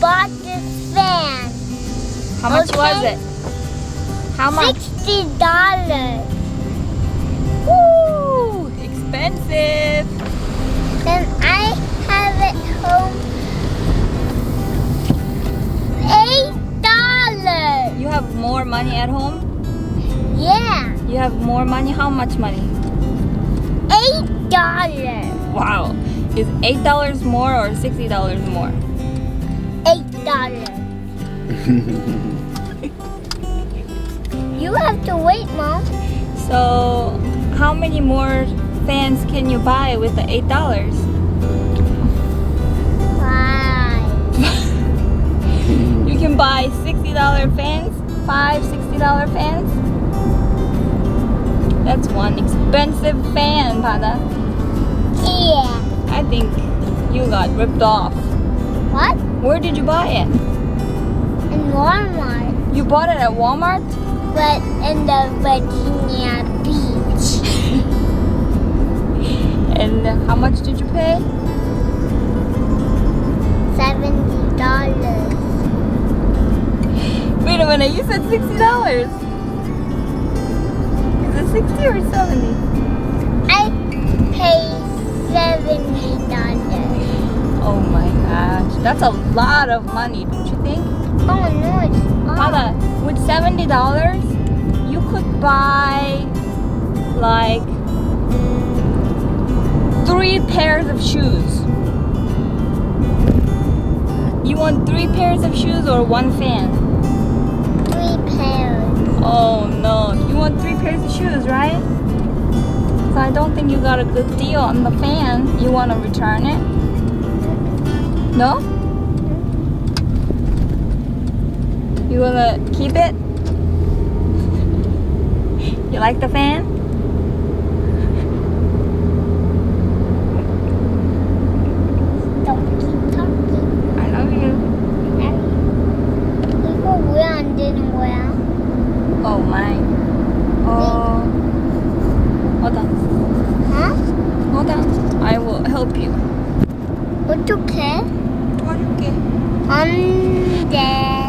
bought this fan. How much was it? How much? $60. Woo! Expensive. Then I have it home. $8. You have more money at home? Yeah, You have more money? How much money? $8. Wow. Is $8 more or $60 more? $8. You have to wait, Mom. So, how many more fans can you buy with the $8? 5. You can buy $60 fans? $60 fans? That's one expensive fan, Pada. Yeah. I think you got ripped off. What? Where did you buy it? In Walmart. You bought it at Walmart? But in the Virginia Beach. And how much did you pay? $70. Wait a minute, you said $60. Is it 60 or 70? I paid $70. Oh my gosh, that's a lot of money, don't you think? Oh no, it's not. Pada, with $70, you could buy like 3 pairs of shoes. You want 3 pairs of shoes or 1 fan? 3 pairs. Oh no, you want 3 pairs of shoes, right? So I don't think you got a good deal on the fan. You want to return it? No? You wanna keep it? You like the fan? Don't keep talking. I love you. 이거 왜 안 되는 거야? Oh my. Oh. Hold on. 어? Hold on. I will help you. 어떻게? 도와줄게. 안 돼.